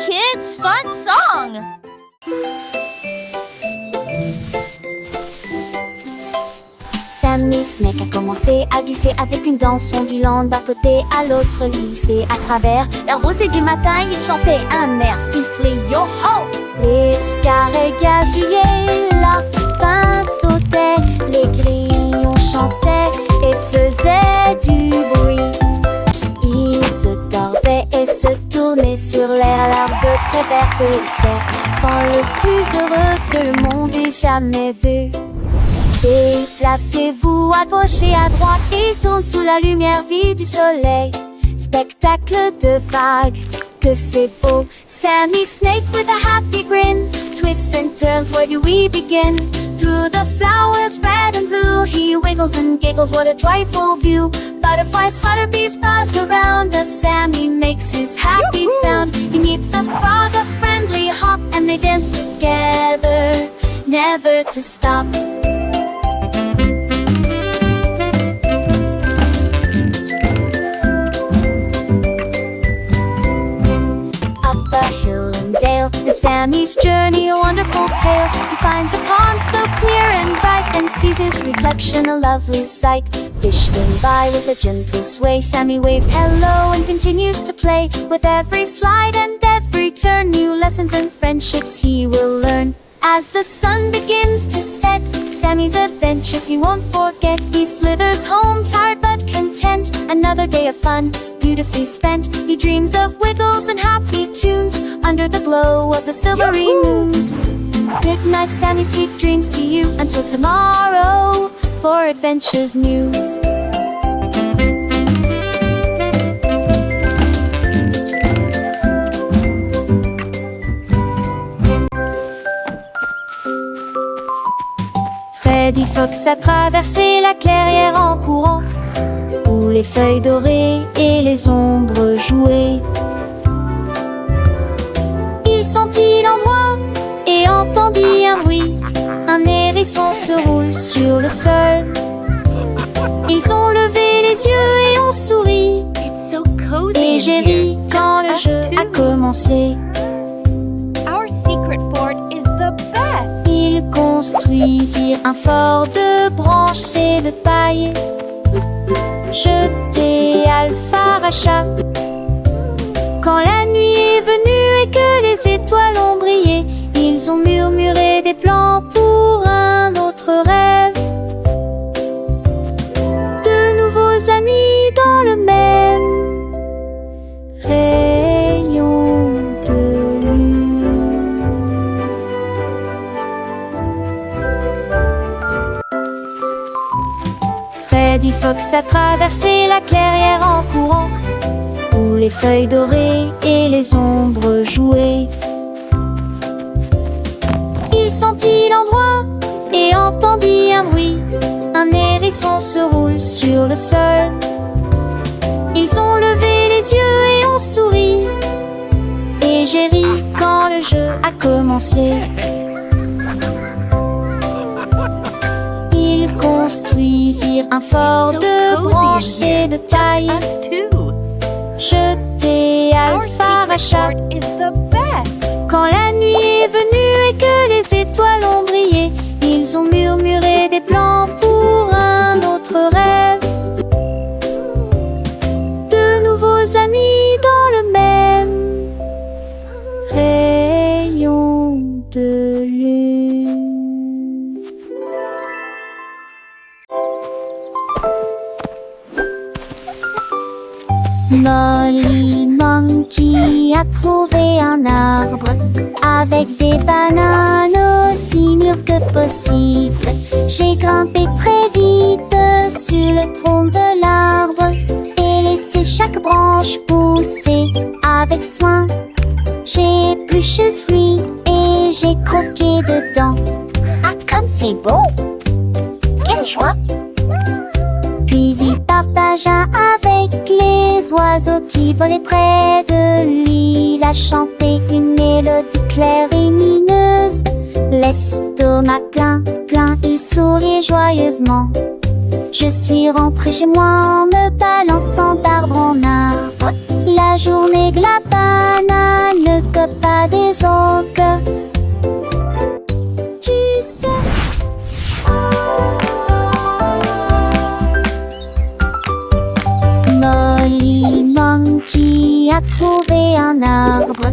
kids' fun song! Sammy Snake a commencé à glisser avec une danse ondulant d'un côté à l'autre lycée. À travers la rosée du matin, il chantait un air sifflé yo-ho. Les scarets gazouillaient, lapins sautaient, les grillons chantaient et faisaient du bruit. Ils se tordaient et se tournaient sur l'air, l'arbre très vert de serpent le plus heureux que le monde ait jamais vu. Déplacez-vous à gauche et à droite, il tourne sous la lumière vive du soleil. Spectacle de vagues, que c'est beau. Sammy Snake with a happy grin twists and turns, where do we begin? To the flowers red and blue, he wiggles and giggles, what a joyful view. Butterflies flutter, bees buzz around as Sammy makes his happy sound. He meets a frog, a friendly hop, and they dance together, never to stop. And Sammy's journey a wonderful tale. He finds a pond so clear and bright, and sees his reflection a lovely sight. Fish swim by with a gentle sway. Sammy waves hello and continues to play. With every slide and every turn, new lessons and friendships he will learn. As the sun begins to set, Sammy's adventures he won't forget. He slithers home tired but content. Another day of fun, beautifully spent. He dreams of wiggles and happy tunes under the glow of the silvery moons. Good night, Sammy, sweet dreams to you. Until tomorrow, for adventures new. Freddy Fox a traversé la clairière en courant, où les feuilles dorées et les ombres jouaient. Il sentit l'endroit et entendit un bruit. Un hérisson se roule sur le sol. Ils ont levé les yeux et ont souri. Et j'ai ri quand le jeu a commencé. Ils construisirent un fort de branches et de paille. Jeté Alpharacha. Quand la nuit est venue et que les étoiles ont brillé, ils ont murmuré des plans pour un autre rêve. De nouveaux amis dans le même rayon de lune. Freddy Fox a traversé la clairière en courant, où les feuilles dorées et les ombres jouaient. Il sentit l'endroit et entendit un bruit. Un hérisson se roule sur le sol. Ils ont levé les yeux et ont souri. Et j'ai ri quand le jeu a commencé. Ils construisirent un fort de branches et de paille. Jeté Alpharacha. Quand la nuit est venue et que les étoiles ont brillé, ils ont murmuré des plans pour un autre rêve. De nouveaux amis dans le même rayon de lune. Molly Monkey a trouvé un arbre avec des bananes aussi mûres que possible. J'ai grimpé très vite sur le tronc de l'arbre et laissé chaque branche pousser avec soin. J'ai épluché le fruit et j'ai croqué dedans. Ah, comme c'est beau! Quelle joie! Puis il partagea avec les oiseaux qui volaient près de lui. Il a chanté une mélodie claire et lumineuse. L'estomac plein, il souriait joyeusement. Je suis rentrée chez moi en me balançant d'arbre en arbre. La journée de la banane copain des autres. Tu sais. Molly Monkey a trouvé un arbre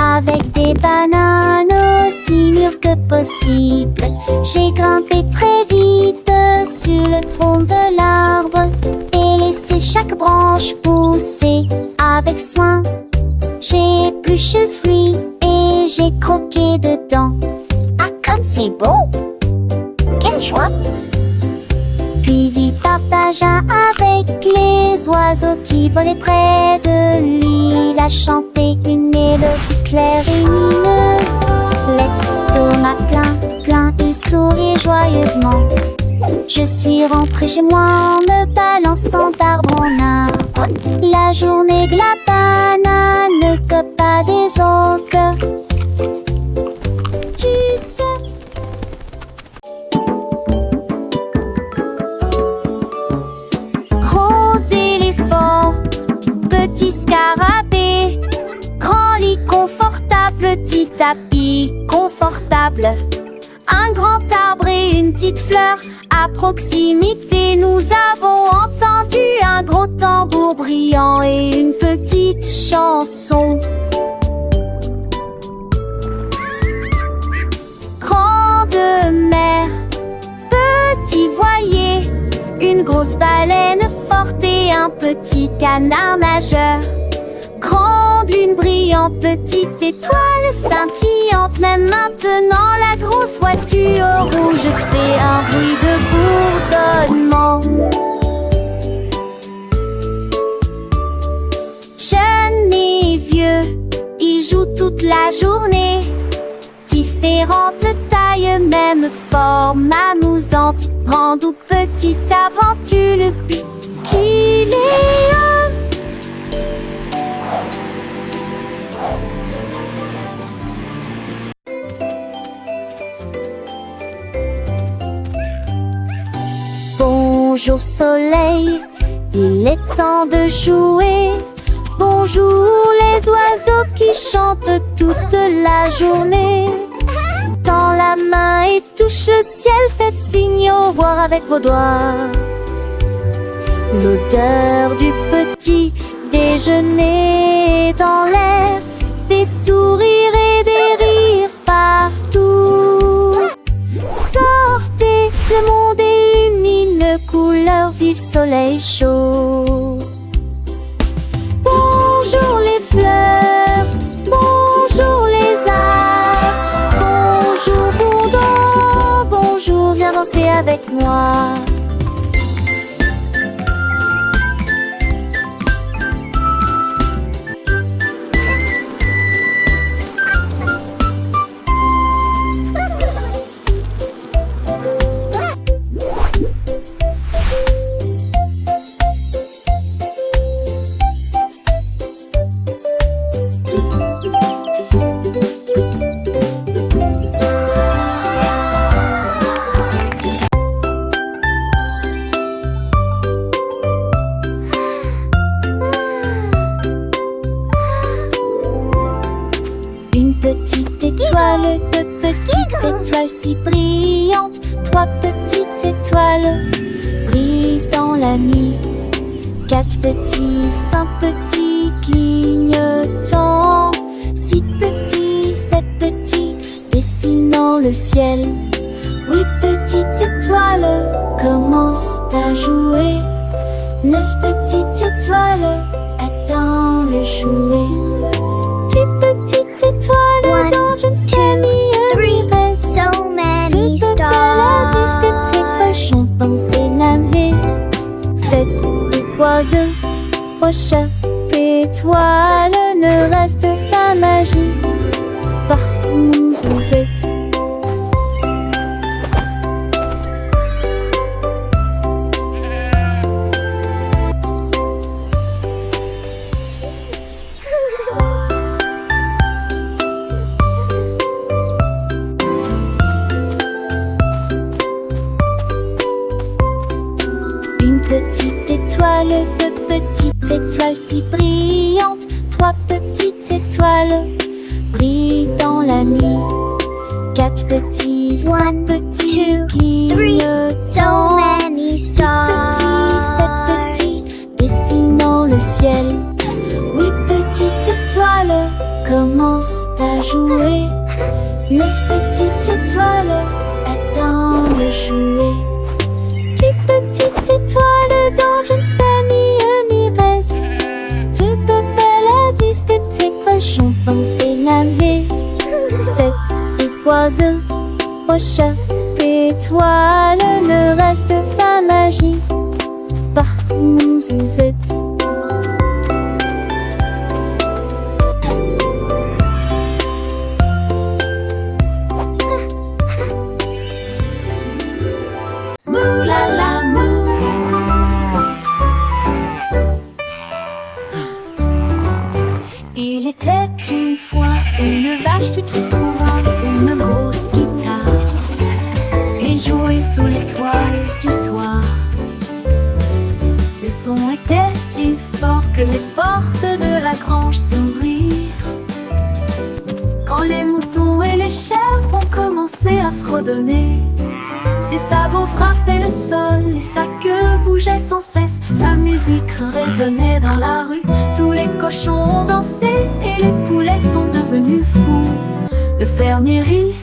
avec des bananes aussi mûres que possible. J'ai grimpé très vite sur le tronc de l'arbre et laissé chaque branche pousser avec soin. J'ai épluché le fruit et j'ai croqué dedans. Ah, comme c'est beau! Quelle joie! Puis il partagea avec les oiseaux qui volaient près de lui. Il a chanté une mélodie claire et lumineuse. L'estomac plein, il sourit joyeusement. Je suis rentrée chez moi en me balançant d'arbre en arbre. La journée de la banane, copain des autres. Tu sais. Petit scarabée, grand lit confortable, petit tapis confortable, un grand arbre et une petite fleur. À proximité, nous avons entendu un gros tambour brillant et une petite chanson. Grande mer, petit voilier, une grosse baleine forte et un petit canard nageur. Grande lune brillante, petite étoile scintillante. Même maintenant la grosse voiture rouge fait un bruit de bourdonnement. Jeune et vieux, ils jouent toute la journée. Différentes tailles, même forme amusante. Grande ou petite aventure, le but qu'il est un. Bonjour soleil, il est temps de jouer. Bonjour les oiseaux qui chantent toute la journée. Tends la main et touche le ciel, faites signe au revoir avec vos doigts. L'odeur du petit déjeuner dans l'air, des sourires et des rires partout. Sortez, le monde est lumineux, couleur vive, soleil chaud. Bonjour les fleurs, bonjour les arbres, bonjour bourdon, bonjour, viens danser avec moi. Petite étoile, deux petites étoiles si brillantes, trois petites étoiles brillent dans la nuit. Quatre petits, cinq petits clignotants, six petits, sept petits dessinant le ciel. Huit petites étoiles commencent à jouer. Neuf petites étoiles attendent le jouet. Petites étoiles dans une ciel So many Toutes stars. belles des précochons penser l'année. Cette étoile, prochaine étoile, ne reste pas magique partout où vous êtes. Petite étoile, deux petites étoiles si brillantes, trois petites étoiles brille dans la nuit. 4 petits, 5 petits clignotants. So many stars. 7 petits, dessinant le ciel. 8 petites étoiles commencent à jouer. 9 petites étoiles attendent de jouer. 10 petites étoiles dans une famille reste. De Babel à 10 des précochons pensent naver. 7 oiseaux, aux chats, étoiles, ne reste pas magie. Par mon Suzette. Moulala mou. Il était une fois une vache, tu trouveras une grosse guitare et jouer sous l'étoile du soir. Le son était si fort que les portes de la grange s'ouvrirent. Quand les moutons et les chèvres ont commencé à fredonner, ses sabots frappaient le sol et sa queue bougeait sans cesse. Sa musique résonnait dans la rue. Tous les cochons ont dansé et les poulets sont devenus fous. Le fermier rit,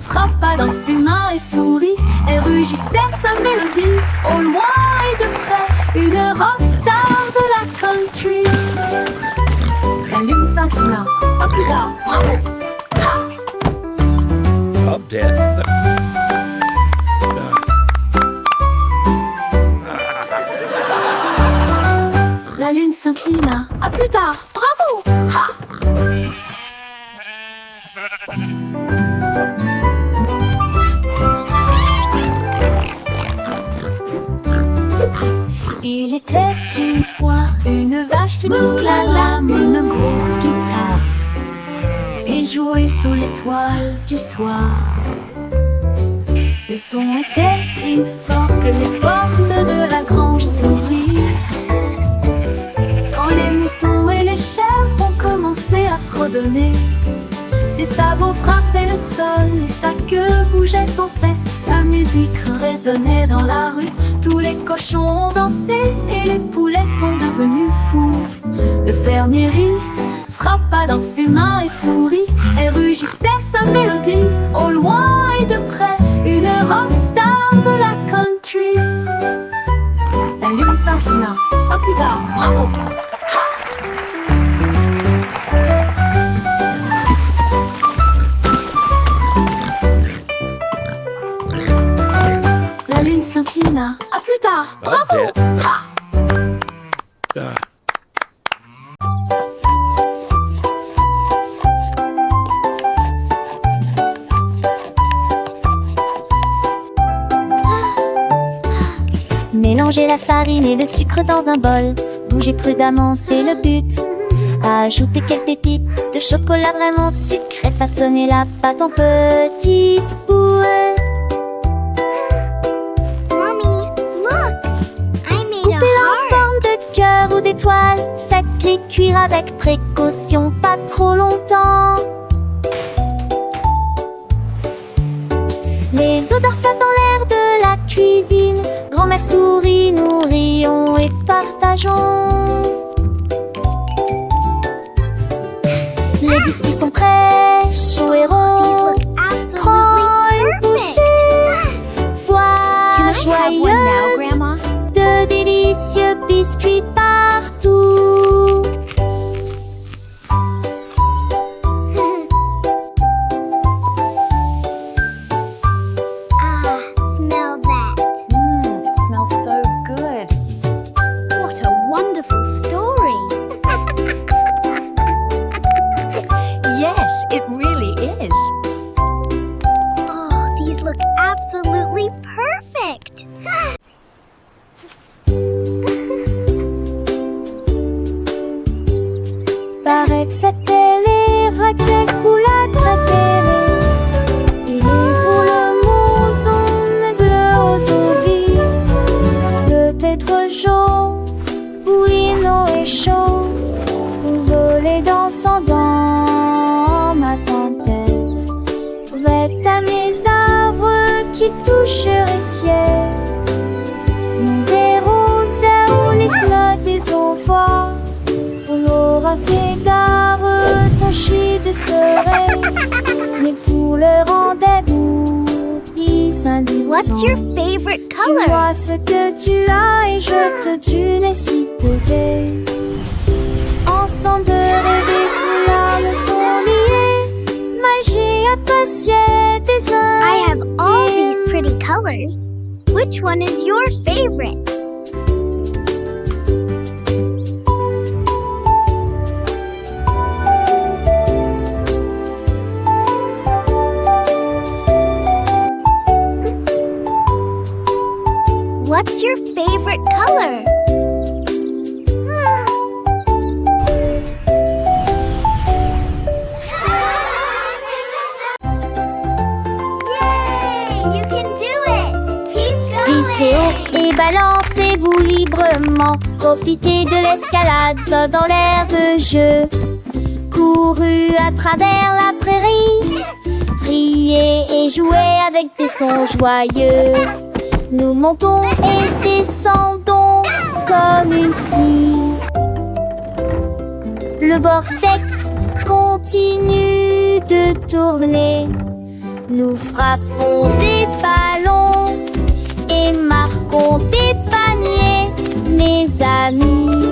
frappa dans ses mains et sourit et rugissait sa mélodie. Au loin et de près, une rockstar de la country. La lune s'inclina, pas plus tard, bravo! I'm dead. La lune s'inclina, à plus tard, bravo! Ha! Il était une fois une vache, moulala, une grosse guitare et jouait sous l'étoile du soir. Le son était si fort que les portes de la grange s'ouvrirent. Quand les moutons et les chèvres ont commencé à fredonner, ses sabots frappaient le sol et sa queue bougeait sans cesse. Sa musique résonnait dans la rue. Tous les cochons ont dansé et les poulets sont devenus fous. Le fermier rit, frappa dans ses mains et sourit et rugissait sa mélodie. Au loin et de près, une rockstar de la country. La lune s'inclina, pas plus tard, bravo! La lune s'inclina, à plus tard, bravo! Mélangez la farine et le sucre dans un bol. Bougez prudemment, c'est le but. Ajoutez quelques pépites de chocolat vraiment sucré. Façonnez la pâte en petites boules. Mommy, look! I made Coupez-la en a forme de cœur ou d'étoile. Faites-les cuire avec précaution, pas trop longtemps. Les odeurs flottent dans l'air de la cuisine. Grand-mère sourit, nous rions et partageons. Les biscuits sont prêts, chauds et ronds. These look Prends absolutely une perfect. bouchée. Voilà joyeuse Grandma? de délicieux biscuits partout. Smell that. It smells so good. What a wonderful story. Yes, it really is. Oh, these look absolutely perfect. Paraît que c'était les recettes coulades préférées. Et pour le mousson bleu aux oublis. Peut-être jaune, bouillon et chaud. Vous olez dansant dans ma qui toucherait ciel. Monde des roses où les slots des envois. On aura fait gare tranchée de soleil. Mais pour le rendez-vous, ils indiquent. What's your favorite Tu color? vois ce que tu as et je te tue s'y poser. Ensemble de rêver où l'âme sont liées. Magie appréciée des I have all these pretty colors. Which one is your favorite? What's your favorite color? Yay! You can do it! Keep going! Glissez haut et balancez-vous librement. Profitez de l'escalade dans l'air de jeu. Courez à travers la prairie. Riez et jouez avec des sons joyeux. Nous montons et descendons comme une scie. Le vortex continue de tourner. Nous frappons des ballons et marquons des paniers, mes amis.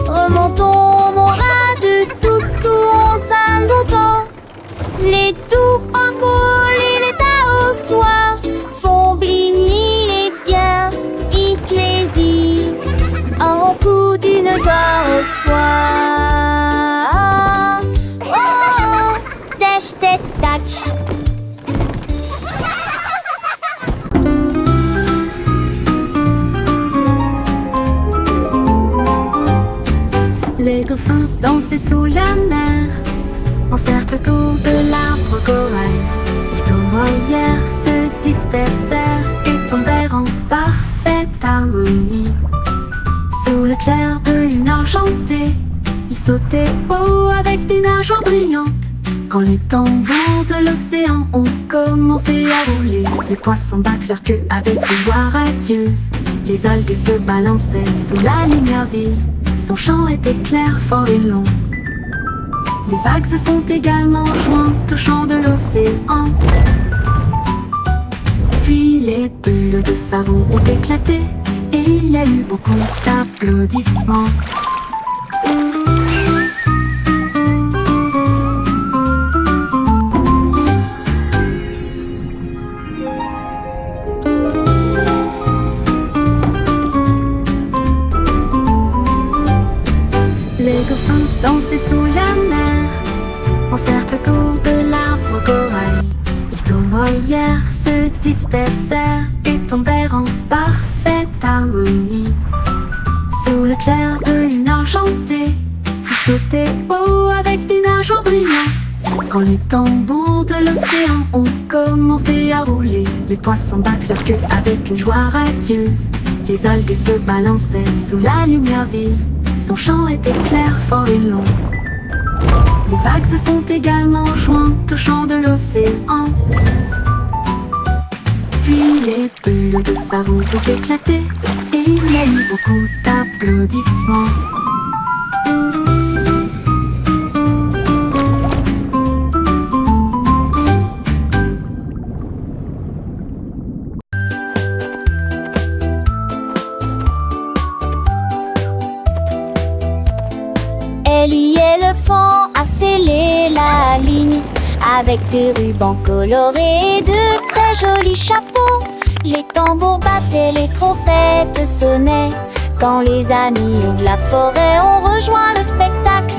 Remontons mon rat de tous sous un bouton. Les doux encours et les tas au soir font bligner les biens ecclésies en coup d'une gloire au soir. Oh, oh, dash, tac, tac. Les dauphins dansaient sous la mer, en cercle autour de l'arbre corail. Les tournoyères se dispersèrent et tombèrent en parfaite harmonie. Sous le clair de lune argentée, ils sautaient haut avec des nageoires brillantes. Quand les tambours de l'océan ont commencé à rouler, les poissons battent leur queue avec une voix radieuse. Les algues se balançaient sous la lumière vive. Son chant était clair, fort et long. Les vagues se sont également jointes au chant de l'océan. Puis les bulles de savon ont éclaté et il y a eu beaucoup d'applaudissements. Les dauphins dansaient sous la mer, en cercle autour de l'arbre corail. Les tournoyères se dispersèrent et tombèrent en parfaite harmonie. Sous le clair de lune argentée, ils sautaient haut avec des nageoires brillantes. Quand les tambours de l'océan ont commencé à rouler, les poissons battent leur queue avec une joie radieuse. Les algues se balançaient sous la lumière vive. Son chant était clair, fort et long. Les vagues se sont également jointes au chant de l'océan. Puis les bulles de savon ont éclaté et il y a eu beaucoup d'applaudissements. Ellie éléphant a scellé la ligne avec des rubans colorés et de très jolis chapeaux. Les tambours battaient, les trompettes sonnaient quand les amis de la forêt ont rejoint le spectacle.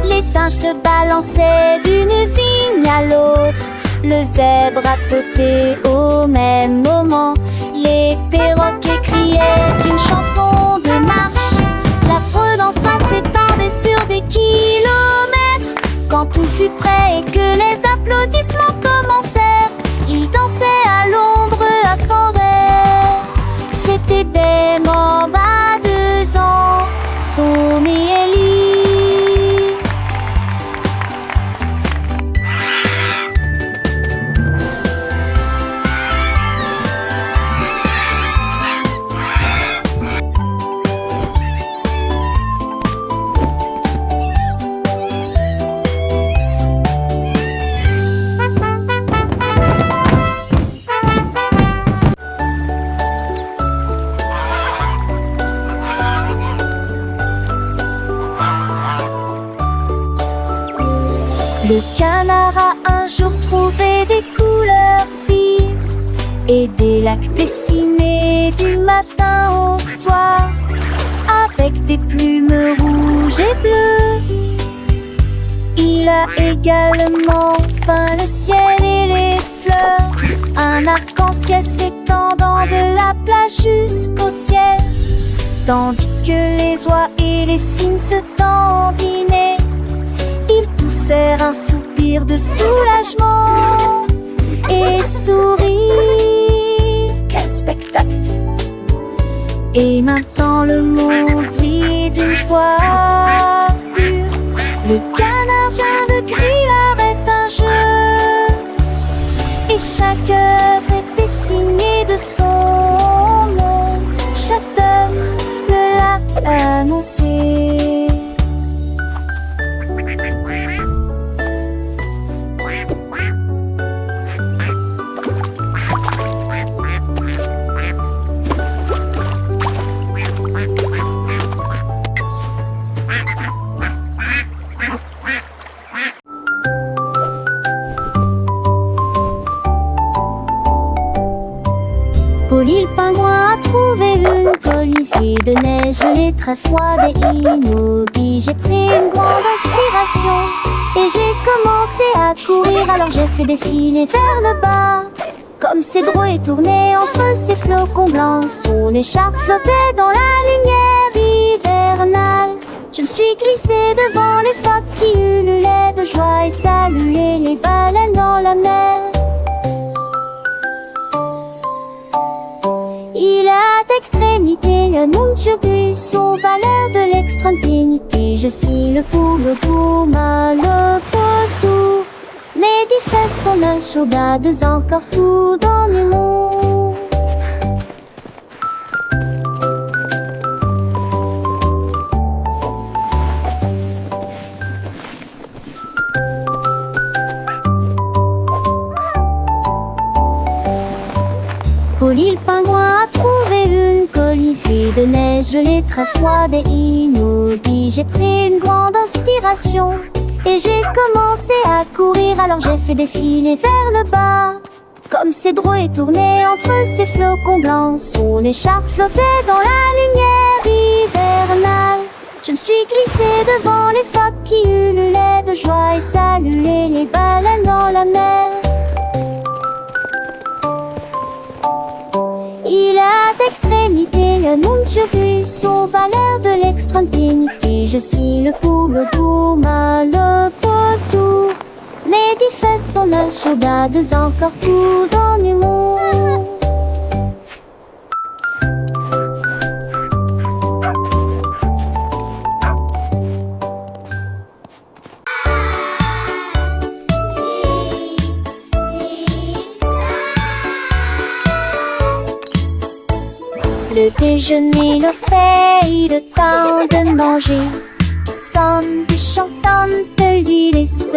Les singes se balançaient d'une vigne à l'autre. Le zèbre a sauté au même moment. Les perroquets criaient une chanson de marche. L'affreux danse s'étendait sur des kilomètres. Quand tout fut prêt et que les applaudissements commencèrent, il dansait à l'ombre à son rêve. C'était Bemba à 2 ans, Somi et Ellie. Le canard a un jour trouvé des couleurs vives et des lacs dessinés du matin au soir avec des plumes rouges et bleues. Il a également peint le ciel et les fleurs, un arc-en-ciel s'étendant de la plage jusqu'au ciel, tandis que les oies et les cygnes se dandinaient. Ils poussèrent un soupir de soulagement et sourirent. Quel spectacle! Et maintenant le monde vit d'une joie pure. Le canard vient de crier arrête un jeu, et chaque œuvre était signée de son nom. Chef d'œuvre le l'a annoncé. Polly le pingouin a trouvé une colifie de neige gelée très froide et immobile. J'ai pris une grande inspiration et j'ai commencé à courir. Alors j'ai fait défiler vers le bas, comme Cédro est tourné entre ses flocons blancs. Son écharpe flottait dans la lumière hivernale. Je me suis glissée devant les phoques qui ululaient de joie et saluaient les baleines dans la mer. Il a d'extrémité un nom turgus aux valeurs de l'extrême pénité. Je suis le poule pour mal le potou. Les 10 fesses sont un chaudades encore tout dans le monde. Polly le pingouin a trouvé une colifie de neige gelée très froide et immobile. J'ai pris une grande inspiration et j'ai commencé à courir. Alors j'ai fait défiler vers le bas, comme Cédro est tourné entre ses flocons blancs. Son écharpe flottait dans la lumière hivernale. Je me suis glissée devant les phoques qui ululaient de joie et saluaient les baleines dans la mer. Il a d'extrémité un nom turgus aux valeurs de l'extrême pénité. Je suis le poule pour mal le potou. Les 10 fesses sont la chaudades encore tout dans le monde. Le déjeuner, le paye, le temps de manger. Sandwich chantante de l'hélice.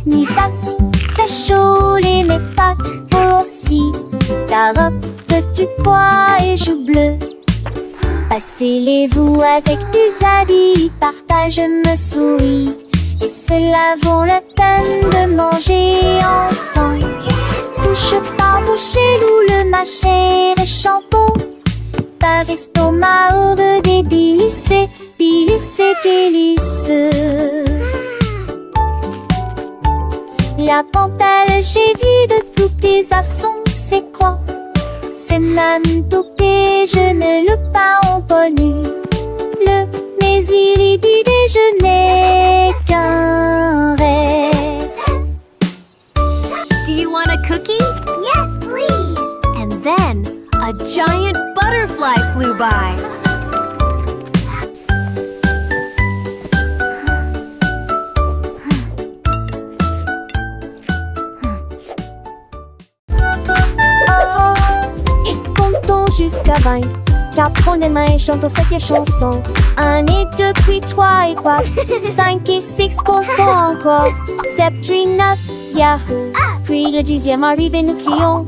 Ni sas, cacholes, les pâtes aussi. Carottes, du pois et joues bleues. Passez-les-vous avec du zadi, partage me sourit. Et cela vaut la peine de manger ensemble. Bouche par bouche, loup le mâcher et champon. Pas l'estomac au des délices, délices. La pantale, j'ai vu de tous tes assons, c'est quoi? C'est même tout déjeuner, le pain empoisonné. Mais il est du déjeuner qu'un rêve. Do you want a cookie? Yes, please. And then a giant butterfly flew by. Et comptons jusqu'à 20. T'apprends les mains et chantons cette chanson. 1 et 2 puis 3 et 4. 5 et 6 comptons encore. 7 puis 9, yahoo. Puis le 10e arrive et nous crions.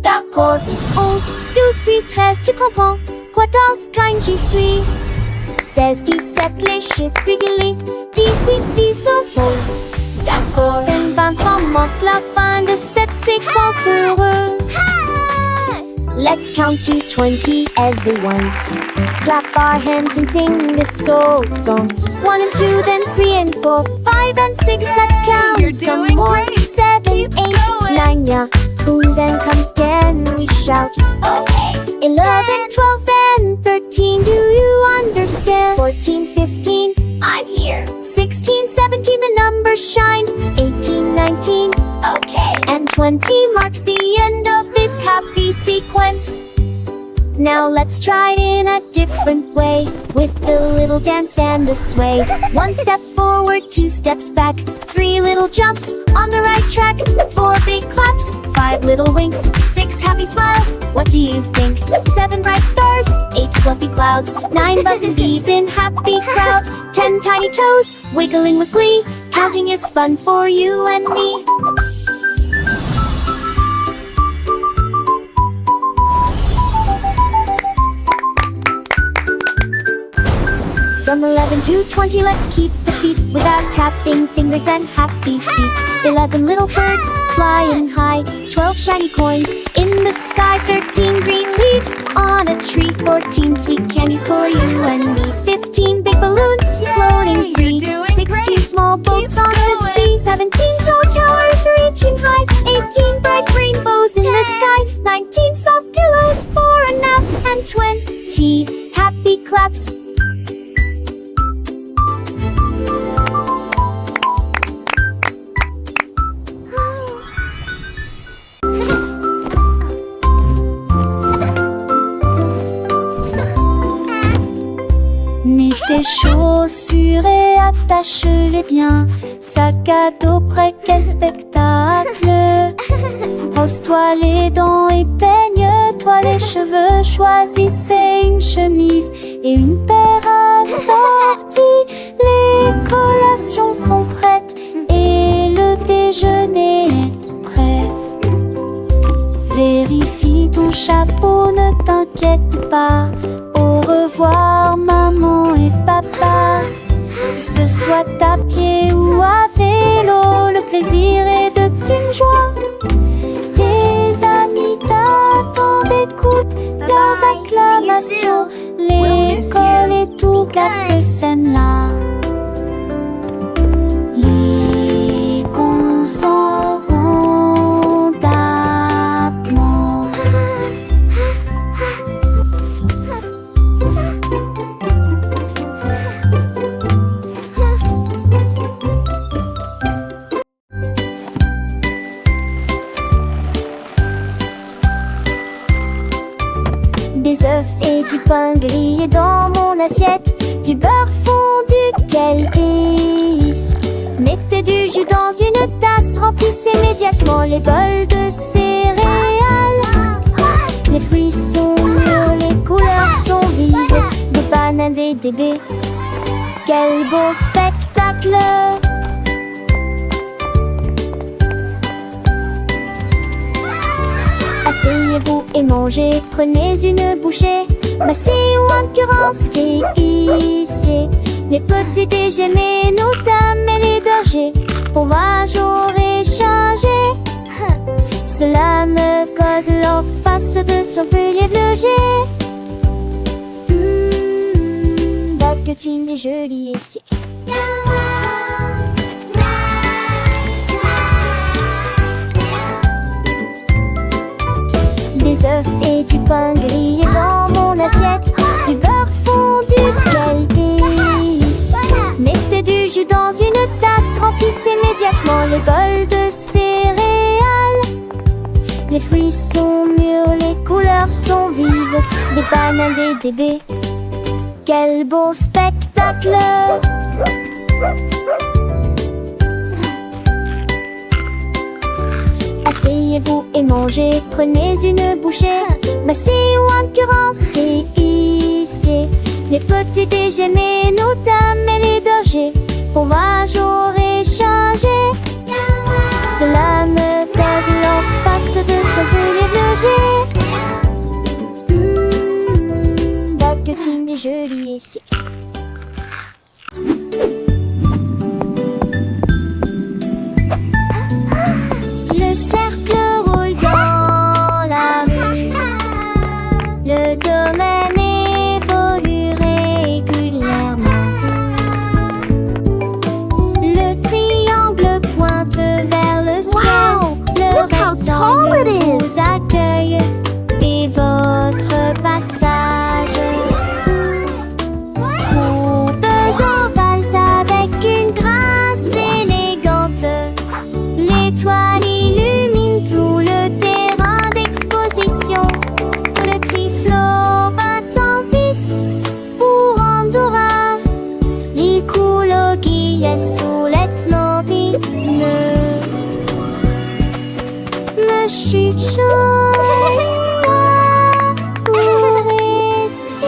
D'accord. 11, 12 puis 13, tu comprends. 14, 15, j'y suis. 16, 17, les chiffres réguliers. 18, 19, Corinne marque la fin de cette séquence heureuse. Let's count to 20, everyone. Clap our hands and sing this old song. 1 and 2, then 3 and 4, 5 and 6. Let's count You're some doing more. great. 7, Keep 8, going. 9, yeah. Boom, then comes 10. We shout. Okay. 11, 12, and 13. Do you understand? 14, 15. I'm here. 16, 17. The numbers shine. 18, 19. Okay. And 20 marks the end of this happy sequence. Now let's try it in a different way, with the little dance and the sway. 1 step forward, 2 steps back, 3 little jumps on the right track, 4 big claps, 5 little winks, 6 happy smiles. What do you think? 7 bright stars, 8 fluffy clouds, 9 buzzing bees in happy crowds, 10 tiny toes wiggling with glee. Counting is fun for you and me. From 11 to 20, let's keep the beat without tapping fingers and happy feet. 11 little birds flying high, 12 shiny coins in the sky, 13 green leaves on a tree, 14 sweet candies for you and me, 15 big balloons floating free, you're doing 16 great. small boats Keep on the going. sea, 17 tall towers reaching high, 18 bright rainbows in the sky, 19 soft pillows for a nap, and 20 happy claps. Mets tes chaussures et attache-les bien. Sac à dos prêt, quel spectacle. Brosse-toi les dents et peigne-toi les cheveux. Choisissez une chemise et une paire assorties. Les collations sont prêtes et le déjeuner est prêt. Vérifie ton chapeau, ne t'inquiète pas. Au revoir maman et papa. Que ce soit à pied ou à vélo, le plaisir est de une joie. Tes amis t'attendent, écoute leurs acclamations. L'école est tout la scène là. Les cons s'en vont d'abord. Des œufs et du pain grillé dans mon assiette, du beurre fondu, quel délice. Mettez du jus dans une tasse, remplissez immédiatement les bols de céréales. Les fruits sont mûrs, les couleurs sont vives, des bananes et des baies. Quel beau spectacle! Asseyez-vous et mangez, prenez une bouchée. Massez ou incurancez, ici. Les petits déjeuners, nos dames et les bergers. Pour moi j'aurais changé. Cela me code en face de son pilier de loger. Baguetine et jolie ici. Des œufs et du pain grillé dans mon assiette, du beurre fondu, quel délice. Mettez du jus dans une tasse, remplissez immédiatement les bols de céréales. Les fruits sont mûrs, les couleurs sont vives, des bananes et des baies. Quel beau spectacle! Asseyez-vous et mangez, prenez une bouchée. Massez ou incurancez, ici. Les petits déjeuners, nos dames et les bergers. Pour moi j'aurais changé. Cela me code en face de son pilier de loger. Baguetine et jolie ici. coquillets sous les nobines me chuchotent pour rester.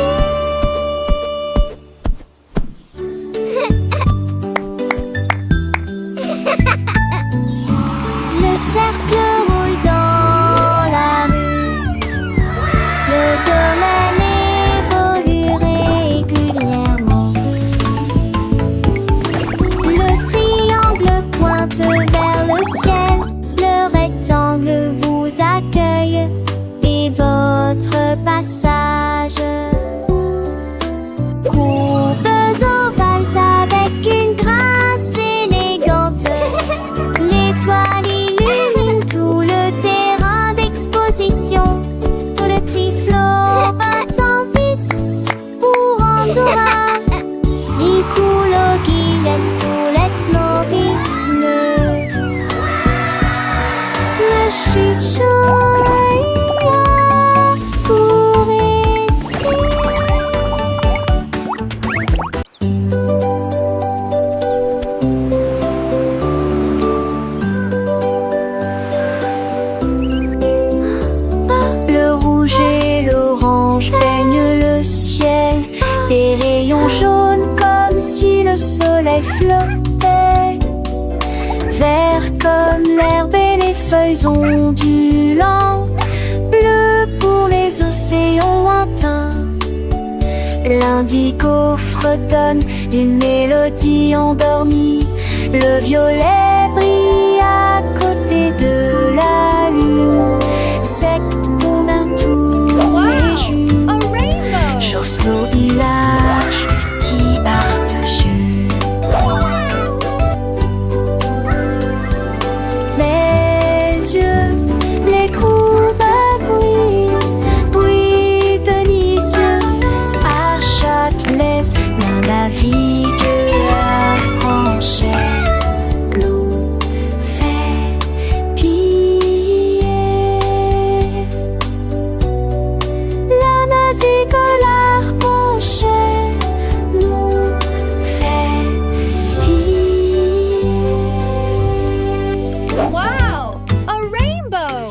Le cercle roule dans la rue, le domaine évolue régulièrement. Le triangle pointe vers le ciel, le rectangle vous accueille et votre passage. Courbes ovales avec une grâce élégante, l'étoile illumine tout le terrain d'exposition. Le triflot bat en vis pour Andorra, il coule au guillet sous les nobines me chuchote pour rester. Le rouge et l'orange peignent le ciel, des rayons jaunes comme si le soleil flottait. Vert comme l'herbe et les feuilles ondulantes, bleu pour les océans lointains. L'indigo fredonne une mélodie endormie, le violet brille à côté de la lune. Secte d'un tous les jours, A rainbow! Chausseau, village, stibarte, les yeux, les courbes brillent délicieux. À Châtelet, l'un navigue à Franchet, nous fait piller. La navigue à Franchet, nous fait piller. Wow! A rainbow!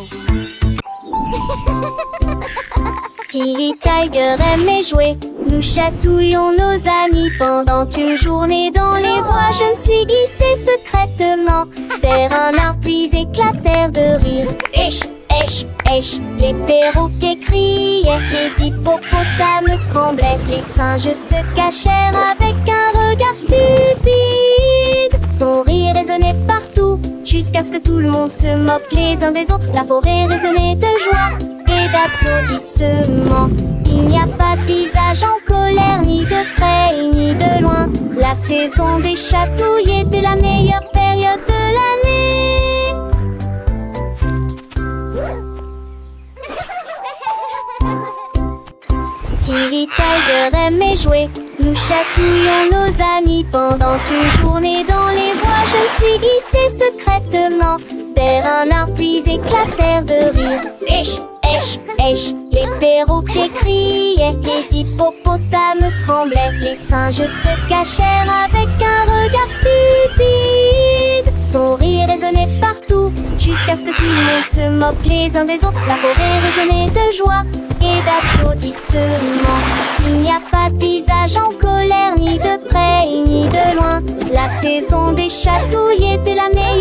Tilly Tiger aimait jouer, nous chatouillons nos amis pendant une journée dans les bois. Je me suis glissée secrètement vers un arbre puis éclatèrent de rire. Esh, esh, esh, les perroquets criaient, les hippopotames tremblaient, les singes se cachèrent avec un regard stupide. Son rire résonnait partout, jusqu'à ce que tout le monde se moque les uns des autres. La forêt résonnait de joie et d'applaudissements. Il n'y a pas de visage en colère, ni de près ni de loin. La saison des chatouilles était la meilleure période de l'année. Tilly Tiger aimait jouer, nous chatouillons nos amis pendant une journée dans les bois. Je me suis glissée secrètement vers un arbre puis éclatèrent de rire. Esh, esh, esh, les perroquets criaient, les hippopotames tremblaient, les singes se cachèrent avec un regard stupide. Son rire résonnait partout, jusqu'à ce que tout le monde se moque les uns des autres. La forêt résonnait de joie et d'applaudissements. Il n'y a pas de visage en colère, ni de près ni de loin. La saison des chatouilles était la meilleure